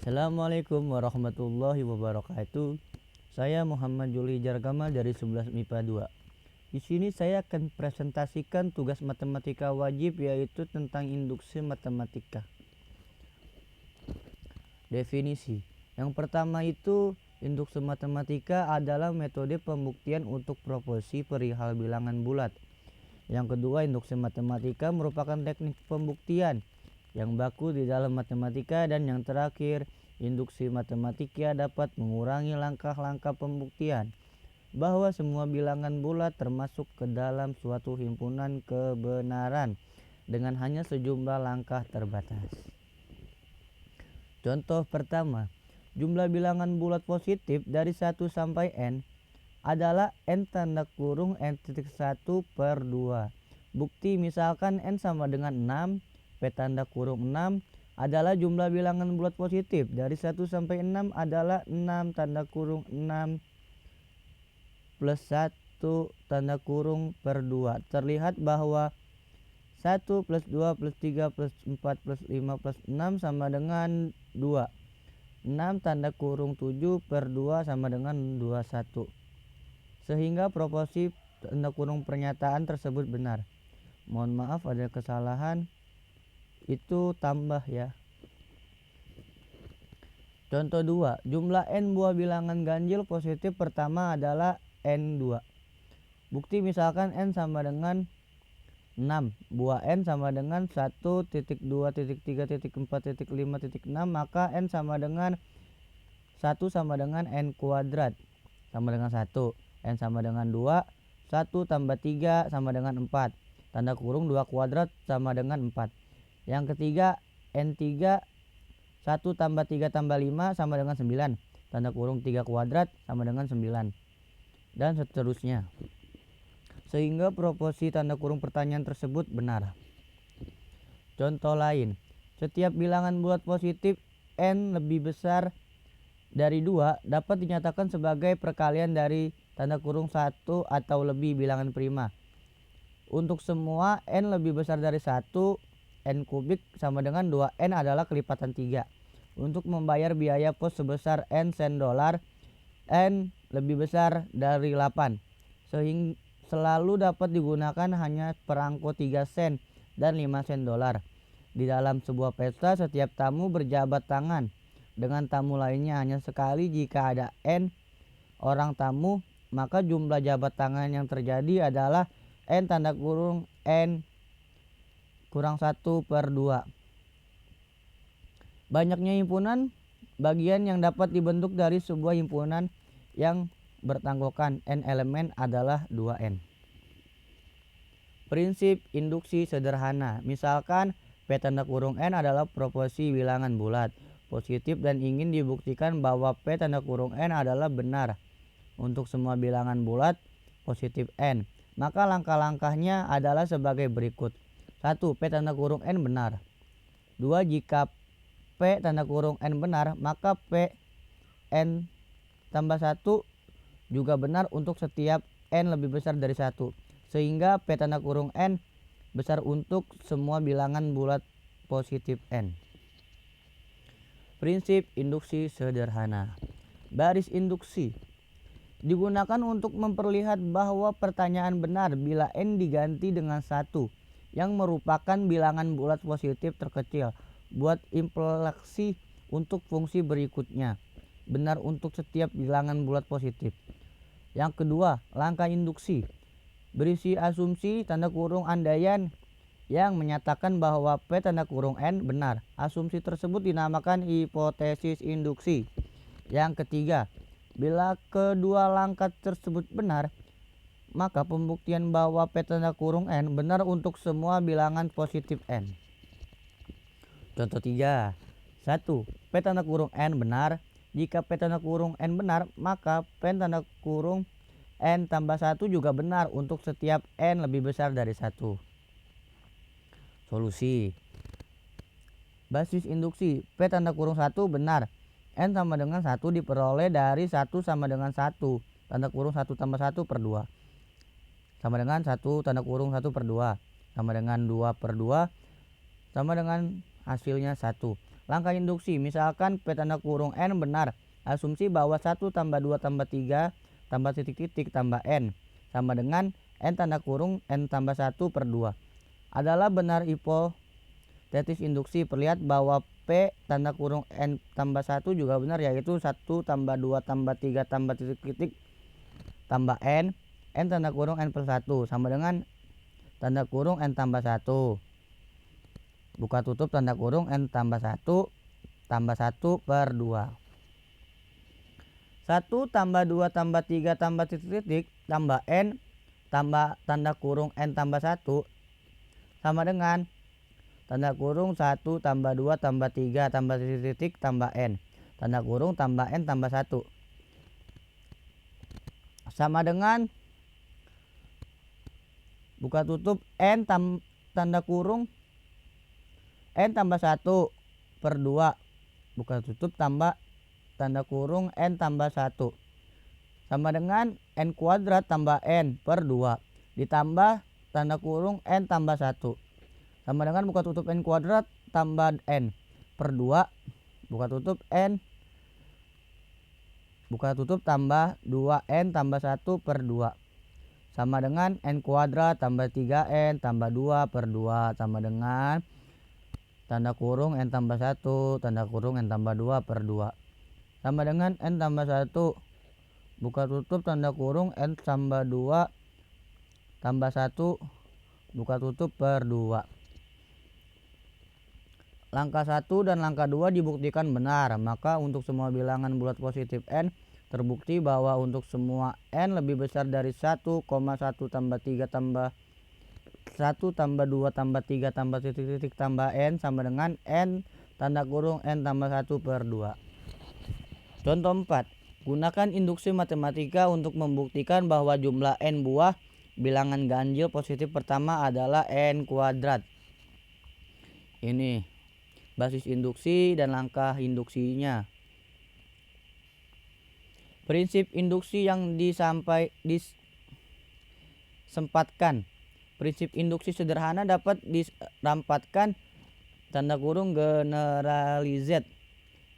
Assalamualaikum warahmatullahi wabarakatuh. Saya Muhammad Juli Jargamal dari 11 MIPA 2. Di sini saya akan presentasikan tugas matematika wajib, yaitu tentang induksi matematika. Definisi. Yang pertama itu, induksi matematika adalah metode pembuktian untuk proporsi perihal bilangan bulat. Yang kedua, induksi matematika merupakan teknik pembuktian yang baku di dalam matematika. Dan yang terakhir, induksi matematika dapat mengurangi langkah-langkah pembuktian bahwa semua bilangan bulat termasuk ke dalam suatu himpunan kebenaran dengan hanya sejumlah langkah terbatas. Contoh pertama, jumlah bilangan bulat positif dari 1 sampai n adalah n tanda kurung n-1 per 2. Bukti misalkan n sama dengan 6, P tanda kurung 6 adalah jumlah bilangan bulat positif dari 1 sampai 6 adalah 6 tanda kurung 6 plus 1 tanda kurung per 2. Terlihat bahwa 1 plus 2 plus 3 plus 4 plus 5 plus 6 sama dengan 2. 6 tanda kurung 7 per 2 sama dengan 21. Sehingga proporsi tanda kurung pernyataan tersebut benar. Mohon maaf ada kesalahan, itu tambah ya. Contoh 2, jumlah n buah bilangan ganjil positif pertama adalah n2. Bukti misalkan n sama dengan 6, buah n sama dengan 1.2.3.4.5.6, maka n sama dengan 1 sama dengan n kuadrat sama dengan 1, n sama dengan 2, 1 tambah 3 sama dengan 4, tanda kurung 2 kuadrat sama dengan 4. Yang ketiga, n3, 1 tambah 3 tambah 5 sama dengan 9, tanda kurung 3 kuadrat sama dengan 9, dan seterusnya. Sehingga proporsi tanda kurung pertanyaan tersebut benar. Contoh lain, setiap bilangan bulat positif n lebih besar dari 2 dapat dinyatakan sebagai perkalian dari tanda kurung 1 atau lebih bilangan prima. Untuk semua n lebih besar dari 1, n kubik sama dengan 2n adalah kelipatan 3. Untuk membayar biaya pos sebesar n sen dolar, n lebih besar dari 8, sehingga selalu dapat digunakan hanya perangko 3 sen dan 5 sen dolar. Di dalam sebuah pesta, setiap tamu berjabat tangan dengan tamu lainnya hanya sekali. Jika ada n orang tamu, maka jumlah jabat tangan yang terjadi adalah n tanda kurung n kurang 1 per 2. Banyaknya himpunan bagian yang dapat dibentuk dari sebuah himpunan yang bertanggokan n elemen adalah 2n. Prinsip induksi sederhana. Misalkan P tanda kurung n adalah proporsi bilangan bulat positif dan ingin dibuktikan bahwa P tanda kurung n adalah benar untuk semua bilangan bulat positif n. Maka langkah-langkahnya adalah sebagai berikut. 1. P tanda kurung n benar. 2. Jika P tanda kurung n benar, maka P n tambah 1 juga benar untuk setiap n lebih besar dari 1. Sehingga P tanda kurung n besar untuk semua bilangan bulat positif n. Prinsip induksi sederhana. Baris induksi digunakan untuk memperlihat bahwa pertanyaan benar bila n diganti dengan 1 yang merupakan bilangan bulat positif terkecil. Buat implikasi untuk fungsi berikutnya. Benar untuk setiap bilangan bulat positif. Yang kedua, langkah induksi. Berisi asumsi tanda kurung andaian yang menyatakan bahwa P tanda kurung n benar. Asumsi tersebut dinamakan hipotesis induksi. Yang ketiga, bila kedua langkah tersebut benar, maka pembuktian bahwa P tanda kurung n benar untuk semua bilangan positif n. Contoh 3. 1. P tanda kurung n benar. Jika P tanda kurung n benar, maka P tanda kurung n tambah 1 juga benar untuk setiap n lebih besar dari 1. Solusi. Basis induksi. P tanda kurung 1 benar. N sama dengan 1 diperoleh dari 1 sama dengan 1 tanda kurung 1 tambah 1 per 2 sama dengan 1 tanda kurung 1 per 2 sama dengan 2 per 2 sama dengan hasilnya 1. Langkah induksi, misalkan P tanda kurung N benar, asumsi bahwa 1 tambah 2 tambah 3 tambah titik-titik tambah N sama dengan N tanda kurung N tambah 1 per 2 adalah benar. Hipotesis induksi, perlihat bahwa P tanda kurung N tambah 1 juga benar, yaitu 1 tambah 2 tambah 3 tambah titik-titik tambah N tanda kurung N plus 1 sama dengan tanda kurung N tambah 1 buka tutup tanda kurung N tambah 1 tambah 1 per 2. 1 tambah 2 tambah 3 tambah titik-titik tambah N tambah tanda kurung N tambah 1 sama dengan tanda kurung 1 tambah 2 tambah 3 tambah titik-titik tambah N tanda kurung tambah N tambah 1 sama dengan buka tutup N tanda kurung N tambah 1 per 2 buka tutup tambah tanda kurung N tambah 1 sama dengan N kuadrat tambah N per 2 ditambah tanda kurung N tambah 1 sama dengan buka tutup N kuadrat tambah N per 2 buka tutup N buka tutup tambah 2N tambah 1 per 2 sama dengan N kuadrat tambah 3N tambah 2 per 2 sama dengan tanda kurung N tambah 1 tanda kurung N tambah 2 per 2 sama dengan N tambah 1 buka tutup tanda kurung N tambah 2 tambah 1 buka tutup per 2. Langkah 1 dan langkah 2 dibuktikan benar, maka untuk semua bilangan bulat positif N terbukti bahwa untuk semua N lebih besar dari 1,1 tambah 3 tambah 1 tambah 2 tambah 3 tambah titik-titik tambah N sama dengan N tanda kurung N tambah 1 per 2. Contoh 4. Gunakan induksi matematika untuk membuktikan bahwa jumlah N buah bilangan ganjil positif pertama adalah N kuadrat. Ini basis induksi dan langkah induksinya. Prinsip induksi yang disempatkan. Prinsip induksi sederhana dapat dirampatkan tanda kurung generalized.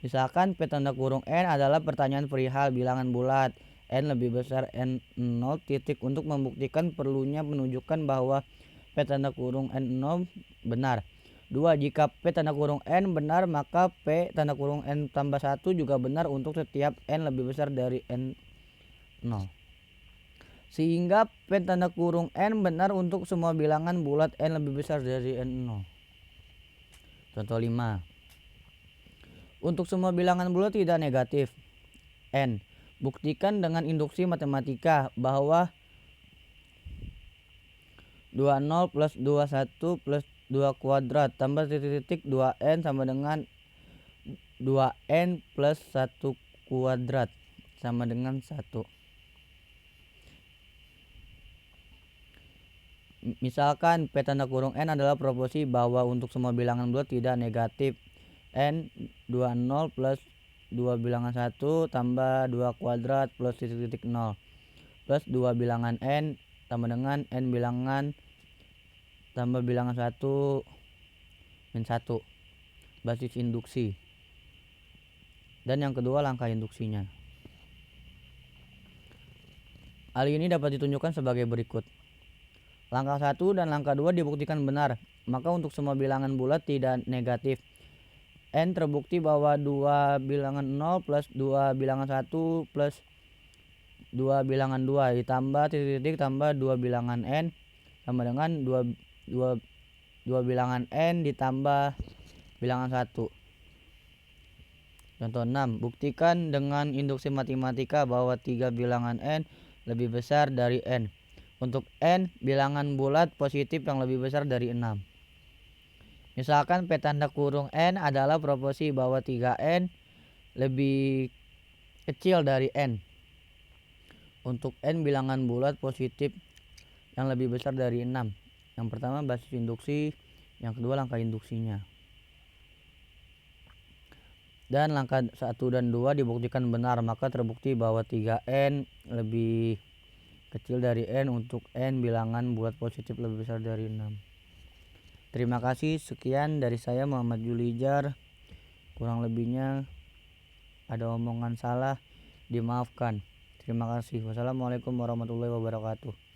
Misalkan P tanda kurung N adalah pertanyaan perihal bilangan bulat N lebih besar N0 titik. Untuk membuktikan perlunya menunjukkan bahwa P tanda kurung N0 benar. 2. Jika P tanda kurung N benar, maka P tanda kurung N tambah 1 juga benar untuk setiap N lebih besar dari N0. Sehingga P tanda kurung N benar untuk semua bilangan bulat N lebih besar dari N0. Contoh 5. Untuk semua bilangan bulat tidak negatif N, buktikan dengan induksi matematika bahwa 20 plus 21 plus 2 kuadrat tambah titik-titik 2N sama dengan 2N plus 1 kuadrat sama dengan 1. Misalkan P tanda kurung N adalah proporsi bahwa untuk semua bilangan bulat tidak negatif N 20 plus 2 bilangan 1 tambah 2 kuadrat plus titik-titik 0 plus 2 bilangan N tambah dengan N bilangan tambah bilangan 1 min 1. Basis induksi. Dan yang kedua langkah induksinya. Hal ini dapat ditunjukkan sebagai berikut. Langkah 1 dan langkah 2 dibuktikan benar, maka untuk semua bilangan bulat tidak negatif N terbukti bahwa 2 bilangan 0 plus 2 bilangan 1 plus 2 bilangan 2 ditambah titik-titik tambah 2 bilangan N sama dengan 2 bilangan N ditambah bilangan 1. Contoh 6. Buktikan dengan induksi matematika bahwa 3 bilangan N lebih besar dari N untuk N bilangan bulat positif yang lebih besar dari 6. Misalkan P tanda kurung N adalah proporsi bahwa 3N lebih kecil dari N untuk N bilangan bulat positif yang lebih besar dari 6. Yang pertama basis induksi, yang kedua langkah induksinya. Dan langkah 1 dan 2 dibuktikan benar, maka terbukti bahwa 3N lebih kecil dari N untuk N bilangan bulat positif lebih besar dari 6. Terima kasih, sekian dari saya Muhammad Julijar. Kurang lebihnya ada omongan salah dimaafkan. Terima kasih. Wassalamualaikum warahmatullahi wabarakatuh.